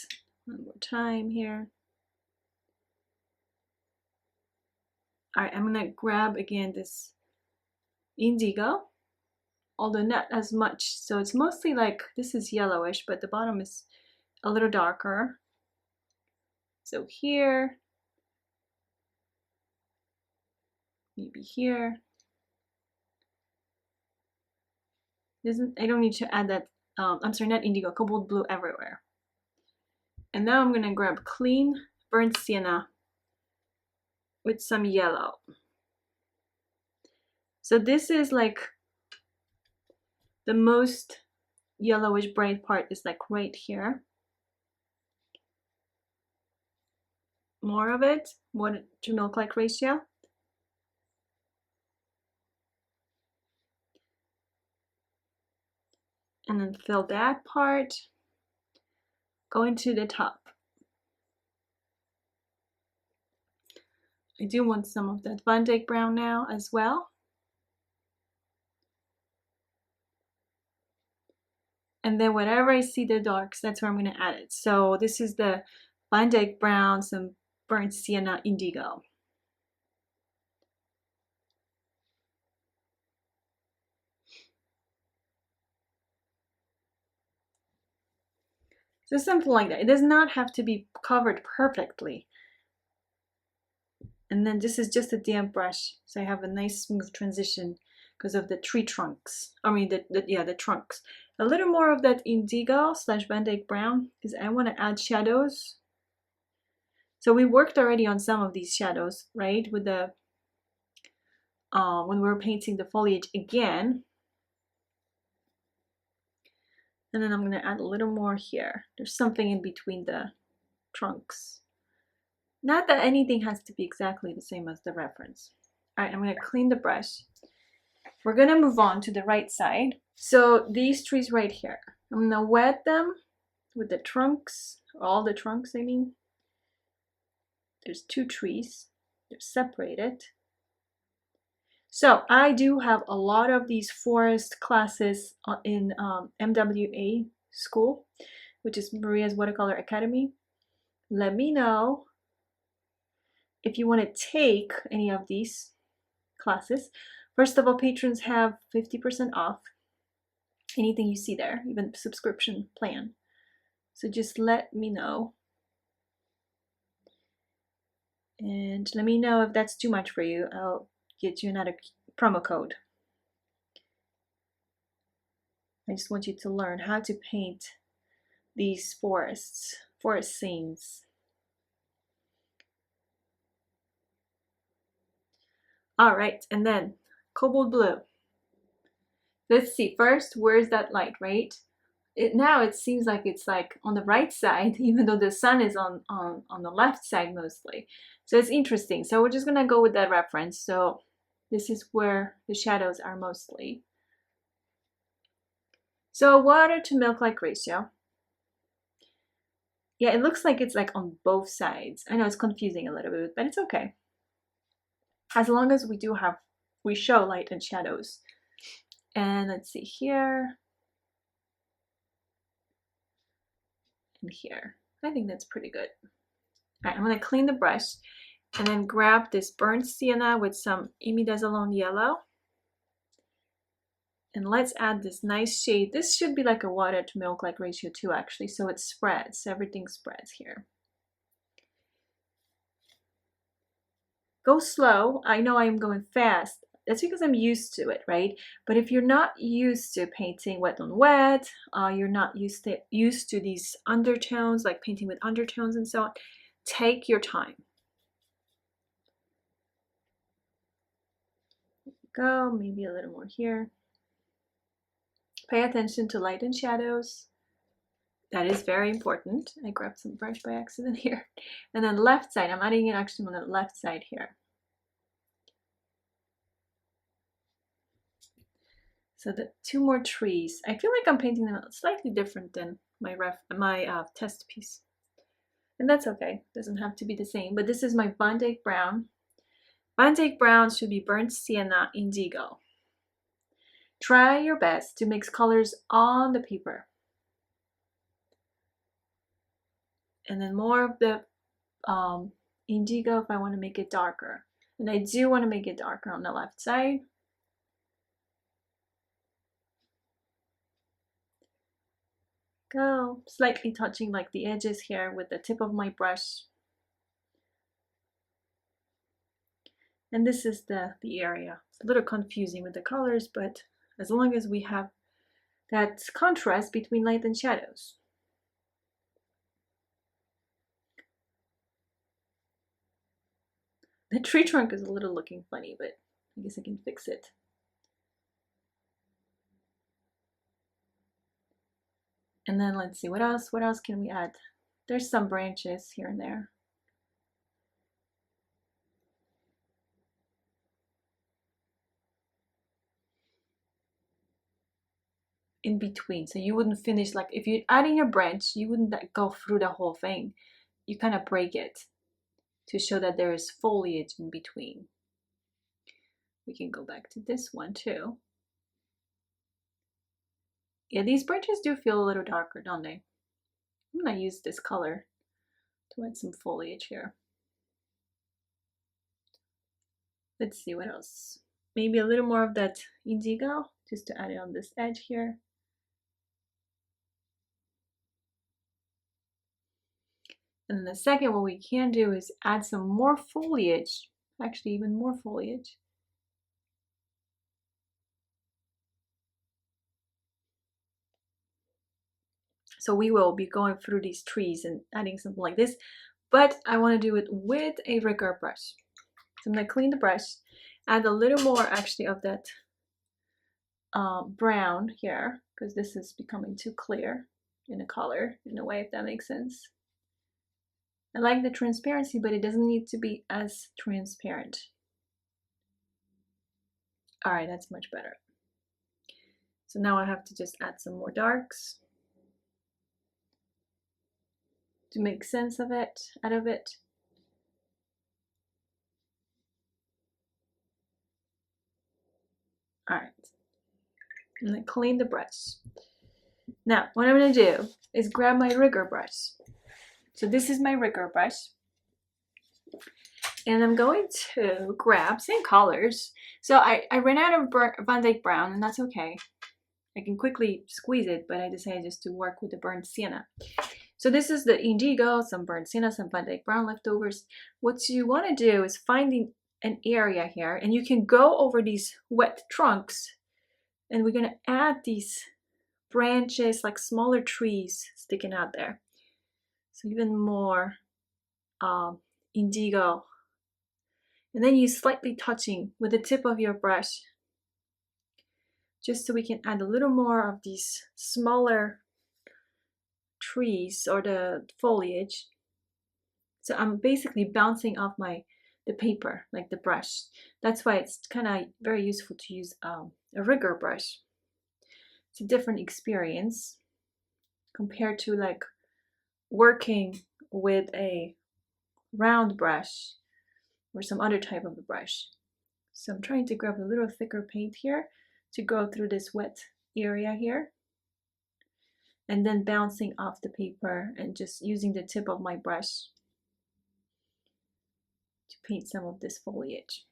one more time here. All right, I'm gonna grab again this indigo, although not as much. So it's mostly like, this is yellowish, but the bottom is a little darker. So here, maybe here. I don't need to add that, I'm sorry, not indigo, cobalt blue everywhere. And now I'm gonna grab clean burnt sienna with some yellow. So this is like the most yellowish bright part is like right here. More of it, water to milk like ratio. And then fill that part, going to the top. I do want some of that Van Dyke brown now as well. And then wherever I see the darks, that's where I'm going to add it. So this is the Van Dyke brown, some burnt sienna indigo. So something like that. It does not have to be covered perfectly. And then this is just a damp brush, so I have a nice smooth transition because of the tree trunks. I mean, the trunks. A little more of that indigo / Van Dyke brown because I want to add shadows. So we worked already on some of these shadows, right? With the when we were painting the foliage again. And then I'm going to add a little more here. There's something in between the trunks. Not that anything has to be exactly the same as the reference. All right, I'm going to clean the brush. We're going to move on to the right side. So these trees right here, I'm going to wet them with the trunks, all the trunks I mean. There's 2 trees, they're separated. So I do have a lot of these forest classes in MWA school, which is Maria's Watercolor Academy. Let me know if you want to take any of these classes. First of all, patrons have 50% off anything you see there, even subscription plan. So just let me know. And let me know if that's too much for you. I'll get you another promo code. I just want you to learn how to paint these forest scenes. All right, and then cobalt blue. Let's see, first, where's that light, right? Now it seems like it's like on the right side, even though the sun is on the left side mostly. So it's interesting. So we're just gonna go with that reference. So this is where the shadows are mostly. So water to milk like ratio. Yeah, it looks like it's like on both sides. I know it's confusing a little bit, but it's okay. As long as we show light and shadows. And let's see here. And here. I think that's pretty good. All right, I'm gonna clean the brush and then grab this burnt sienna with some imidazolone yellow. And let's add this nice shade. This should be like a water to milk like ratio too, actually, so it spreads. Everything spreads here. Go slow. I know I'm going fast. That's because I'm used to it, right? But if you're not used to painting wet on wet, you're not used to these undertones, like painting with undertones and so on, take your time. Go, maybe a little more here. Pay attention to light and shadows. That is very important. I grabbed some brush by accident here. And then left side, I'm adding it actually on the left side here. So the 2 more trees. I feel like I'm painting them slightly different than my test piece. And that's okay. It doesn't have to be the same. But this is my Van Dyke brown. Van Dyke brown should be burnt sienna indigo. Try your best to mix colors on the paper. And then more of the indigo if I want to make it darker. And I do want to make it darker on the left side. Go, slightly touching like the edges here with the tip of my brush. And this is the area. It's a little confusing with the colors, but as long as we have that contrast between light and shadows. The tree trunk is a little looking funny, but I guess I can fix it. And then let's see, what else can we add? There's some branches here and there. In between, so you wouldn't finish, like if you're adding a branch, you wouldn't go through the whole thing. You kind of break it to show that there is foliage in between. We can go back to this one too. Yeah, these branches do feel a little darker, don't they? I'm gonna use this color to add some foliage here. Let's see what else. Maybe a little more of that indigo, just to add it on this edge here. And then the second, what we can do is add some more foliage, actually even more foliage. So we will be going through these trees and adding something like this, but I want to do it with a rigger brush. So I'm going to clean the brush, add a little more actually of that brown here, because this is becoming too clear in a color, in a way, if that makes sense. I like the transparency, but it doesn't need to be as transparent. All right, that's much better. So now I have to just add some more darks to make sense of it, out of it. All right, I'm gonna clean the brush. Now, what I'm gonna do is grab my rigger brush. So this is my rigger brush. And I'm going to grab same colors. So I ran out of Van Dyke Brown, and that's okay. I can quickly squeeze it, but I decided just to work with the burnt sienna. So this is the indigo, some burnt sienna, some Van Dyke Brown leftovers. What you want to do is find an area here, and you can go over these wet trunks, and we're going to add these branches, like smaller trees sticking out there. So even more indigo. And then you slightly touching with the tip of your brush, just so we can add a little more of these smaller trees or the foliage. So I'm basically bouncing off the paper, like the brush. That's why it's kind of very useful to use a rigger brush. It's a different experience compared to like working with a round brush or some other type of a brush. So I'm trying to grab a little thicker paint here to go through this wet area here, and then bouncing off the paper and just using the tip of my brush to paint some of this foliage.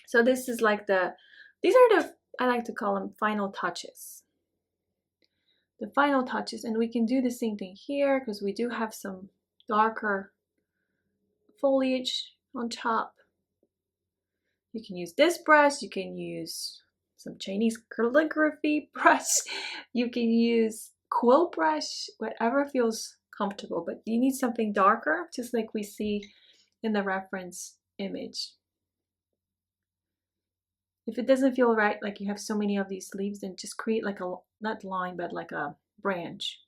So this is like these are the, I like to call them final touches. The final touches, and we can do the same thing here because we do have some darker foliage on top. You can use this brush, you can use some Chinese calligraphy brush, you can use quill brush, whatever feels comfortable, but you need something darker, just like we see in the reference image. If it doesn't feel right, like you have so many of these leaves, then just create like a, not line, but like a branch.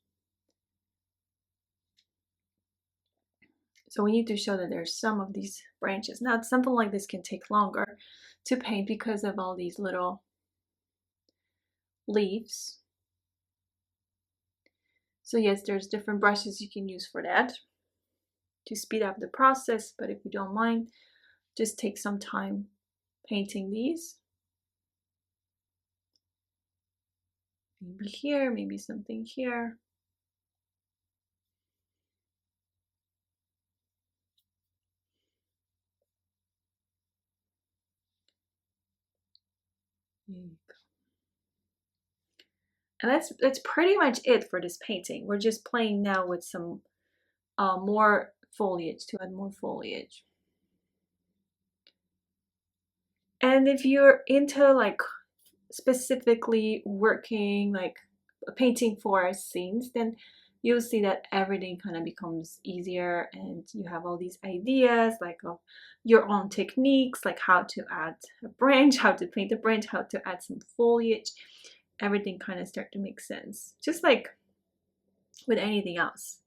So we need to show that there's some of these branches. Now something like this can take longer to paint because of all these little leaves. So yes, there's different brushes you can use for that to speed up the process, but if you don't mind, just take some time painting these. Maybe here, maybe something here. There you go. And that's pretty much it for this painting. We're just playing now with some more foliage, to add more foliage. And if you're into like specifically working like painting forest scenes, then you'll see that everything kind of becomes easier, and you have all these ideas like of your own techniques, like how to add a branch, how to paint a branch, how to add some foliage. Everything kind of start to make sense, just like with anything else.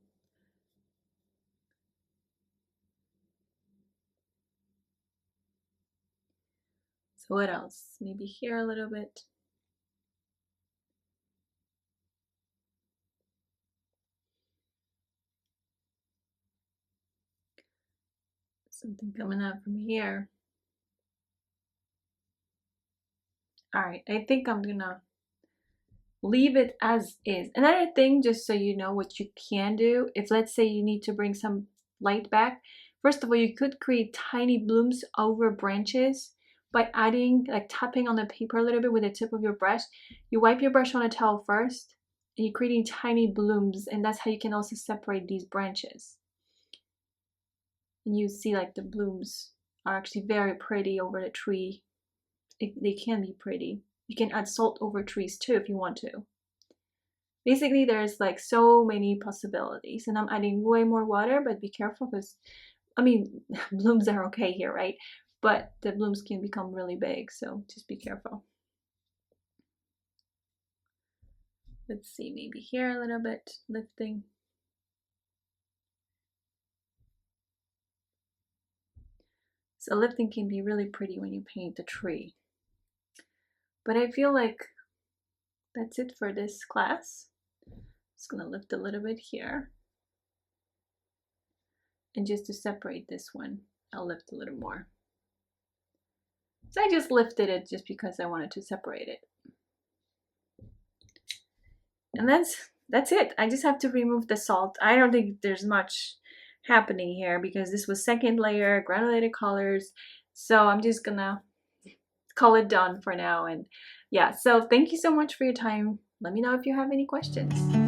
So what else? Maybe here a little bit. Something coming up from here. All right, I think I'm gonna leave it as is. Another thing, just so you know what you can do, if let's say you need to bring some light back, first of all, you could create tiny blooms over branches by adding, like tapping on the paper a little bit with the tip of your brush. You wipe your brush on a towel first, and you're creating tiny blooms, and that's how you can also separate these branches. And you see like the blooms are actually very pretty over the tree. They can be pretty. You can add salt over trees too if you want to. Basically, there's like so many possibilities, and I'm adding way more water, but be careful because, I mean, blooms are okay here, right? But the blooms can become really big, so just be careful. Let's see, maybe here a little bit, lifting. So lifting can be really pretty when you paint the tree. But I feel like that's it for this class. Just gonna lift a little bit here. And just to separate this one, I'll lift a little more. So I just lifted it just because I wanted to separate it. And that's it. I just have to remove the salt. I don't think there's much happening here because this was second layer, granulated colors. So I'm just gonna call it done for now. And yeah, so thank you so much for your time. Let me know if you have any questions.